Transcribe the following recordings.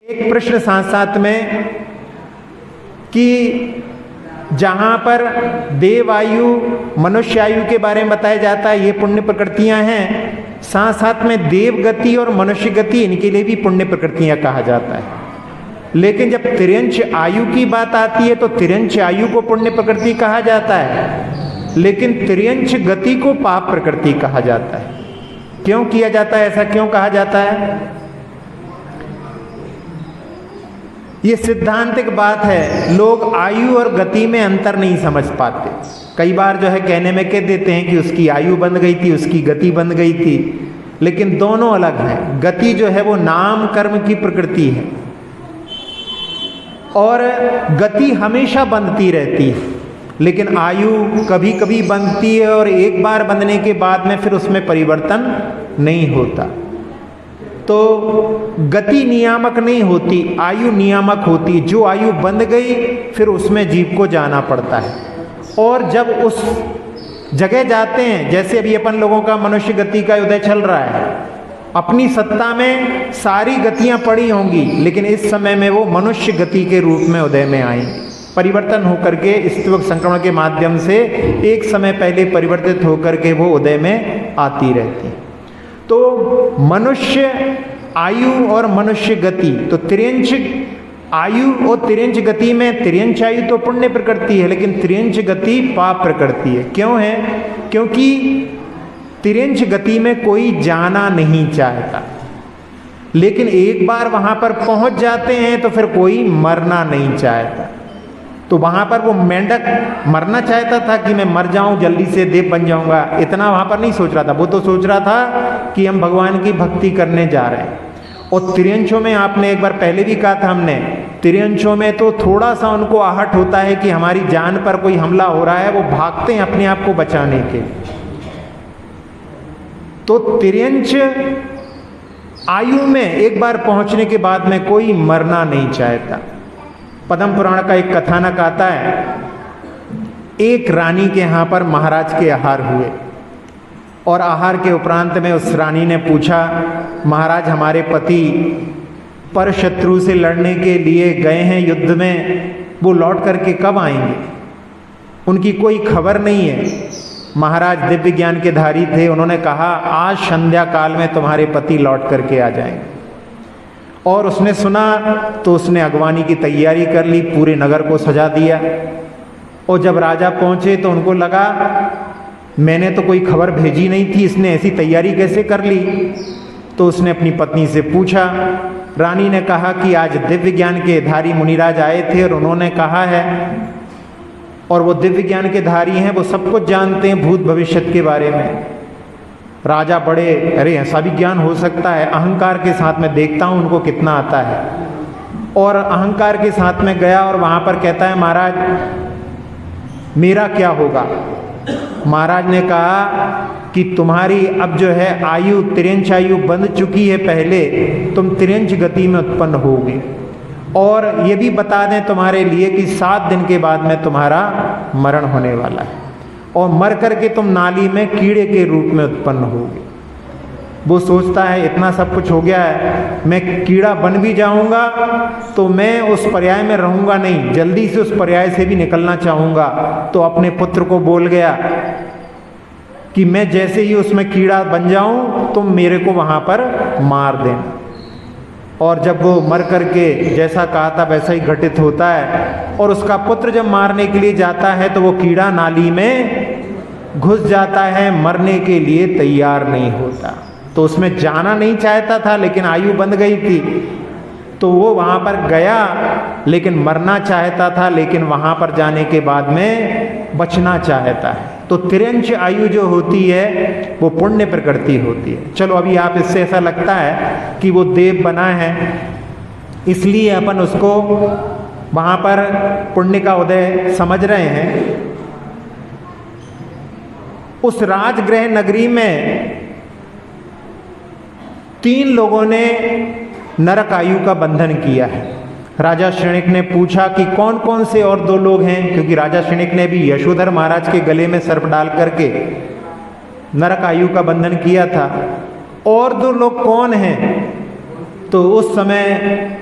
एक प्रश्न साथ साथ में कि जहाँ पर देव आयु मनुष्य आयु के बारे में बताया जाता है, ये पुण्य प्रकृतियाँ हैं, साथ साथ में देव गति और मनुष्य गति, इनके लिए भी पुण्य प्रकृतियाँ कहा जाता है। लेकिन जब तिर्यंच आयु की बात आती है तो तिर्यंच आयु को पुण्य प्रकृति कहा जाता है, लेकिन तिर्यंच गति को पाप प्रकृति कहा जाता है। क्यों किया जाता है, ऐसा क्यों कहा जाता है? ये सिद्धांतिक बात है, लोग आयु और गति में अंतर नहीं समझ पाते। कई बार जो है कहने में कह देते हैं कि उसकी आयु बंध गई थी, उसकी गति बंध गई थी, लेकिन दोनों अलग हैं। गति जो है वो नाम कर्म की प्रकृति है और गति हमेशा बंधती रहती है, लेकिन आयु कभी कभी बंधती है और एक बार बंधने के बाद में फिर उसमें परिवर्तन नहीं होता। तो गति नियामक नहीं होती, आयु नियामक होती। जो आयु बंध गई फिर उसमें जीव को जाना पड़ता है। और जब उस जगह जाते हैं, जैसे अभी अपन लोगों का मनुष्य गति का उदय चल रहा है, अपनी सत्ता में सारी गतियां पड़ी होंगी, लेकिन इस समय में वो मनुष्य गति के रूप में उदय में आएंगे, परिवर्तन होकर के स्तवक संक्रमण के माध्यम से एक समय पहले परिवर्तित होकर के वो उदय में आती रहती। तो मनुष्य आयु और मनुष्य गति, तो तिर्यंच आयु और तिर्यंच गति में तिर्यंच आयु तो पुण्य प्रकृति है, लेकिन तिर्यंच गति पाप प्रकृति है। क्यों है? क्योंकि तिर्यंच गति में कोई जाना नहीं चाहता, लेकिन एक बार वहां पर पहुंच जाते हैं तो फिर कोई मरना नहीं चाहता। तो वहां पर वो मेंढक मरना चाहता था कि मैं मर जाऊं, जल्दी से देव बन जाऊंगा, इतना वहां पर नहीं सोच रहा था। वो तो सोच रहा था कि हम भगवान की भक्ति करने जा रहे हैं। और तिर्यंचों में आपने एक बार पहले भी कहा था हमने, तिर्यंचों में तो थोड़ा सा उनको आहट होता है कि हमारी जान पर कोई हमला हो रहा है, वो भागते हैं अपने आप को बचाने के। तो तिर्यंच आयु में एक बार पहुंचने के बाद में कोई मरना नहीं चाहता। पद्म पुराण का एक कथानक आता है, एक रानी के यहाँ पर महाराज के आहार हुए और आहार के उपरांत में उस रानी ने पूछा, महाराज हमारे पति पर शत्रु से लड़ने के लिए गए हैं युद्ध में, वो लौट करके कब आएंगे? उनकी कोई खबर नहीं है। महाराज दिव्य ज्ञान के धारी थे, उन्होंने कहा आज संध्या काल में तुम्हारे पति लौट करके आ जाएंगे। और उसने सुना तो उसने अगवानी की तैयारी कर ली, पूरे नगर को सजा दिया। और जब राजा पहुंचे तो उनको लगा मैंने तो कोई खबर भेजी नहीं थी, इसने ऐसी तैयारी कैसे कर ली? तो उसने अपनी पत्नी से पूछा। रानी ने कहा कि आज दिव्य ज्ञान के धारी मुनिराज आए थे और उन्होंने कहा है, और वो दिव्य ज्ञान के धारी हैं, वो सब कुछ जानते हैं भूत भविष्य के बारे में। राजा बड़े, अरे ऐसा भी ज्ञान हो सकता है, अहंकार के साथ में देखता हूँ उनको कितना आता है। और अहंकार के साथ में गया और वहाँ पर कहता है महाराज मेरा क्या होगा? महाराज ने कहा कि तुम्हारी अब जो है आयु तिर्यंच आयु बंध चुकी है, पहले तुम तिर्यंच गति में उत्पन्न होगे। और ये भी बता दें तुम्हारे लिए कि 7 दिन के बाद में तुम्हारा मरण होने वाला है और मर करके तुम नाली में कीड़े के रूप में उत्पन्न होगे। वो सोचता है इतना सब कुछ हो गया है, मैं कीड़ा बन भी जाऊंगा तो मैं उस पर्याय में रहूंगा नहीं, जल्दी से उस पर्याय से भी निकलना चाहूंगा। तो अपने पुत्र को बोल गया कि मैं जैसे ही उसमें कीड़ा बन जाऊं तुम मेरे को वहां पर मार देना। और जब वो मर करके जैसा कहा था वैसा ही घटित होता है। और उसका पुत्र जब मारने के लिए जाता है तो वो कीड़ा नाली में घुस जाता है, मरने के लिए तैयार नहीं होता। तो उसमें जाना नहीं चाहता था, लेकिन आयु बंध गई थी, तो वो वहाँ पर गया, लेकिन मरना चाहता था, लेकिन वहाँ पर जाने के बाद में बचना चाहता है। तो तिर्यंच आयु जो होती है वो पुण्य प्रकृति होती है। चलो अभी आप इससे ऐसा लगता है कि वो देव बना है, इसलिए अपन उसको वहाँ पर पुण्य का उदय समझ रहे हैं। उस राजगृह नगरी में 3 लोगों ने नरक आयु का बंधन किया है। राजा श्रेणिक ने पूछा कि कौन कौन से और 2 लोग हैं, क्योंकि राजा श्रेणिक ने भी यशोधर महाराज के गले में सर्प डाल करके नरक आयु का बंधन किया था। और 2 लोग कौन हैं? तो उस समय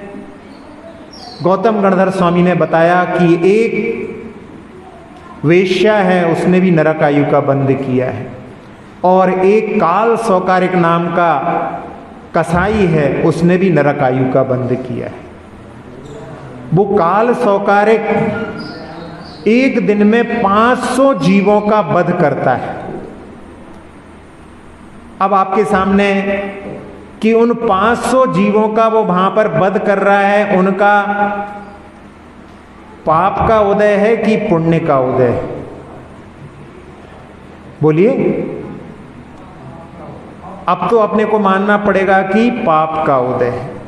गौतम गणधर स्वामी ने बताया कि एक वेश्या है, उसने भी नरक आयु का बंध किया है, और एक काल सौकारिक नाम का कसाई है, उसने भी नरक आयु का बंध किया है। वो काल सौकारिक एक दिन में 500 जीवों का वध करता है। अब आपके सामने कि उन 500 जीवों का वो वहां पर वध कर रहा है, उनका पाप का उदय है कि पुण्य का उदय है? बोलिए। अब तो अपने को मानना पड़ेगा कि पाप का उदय है।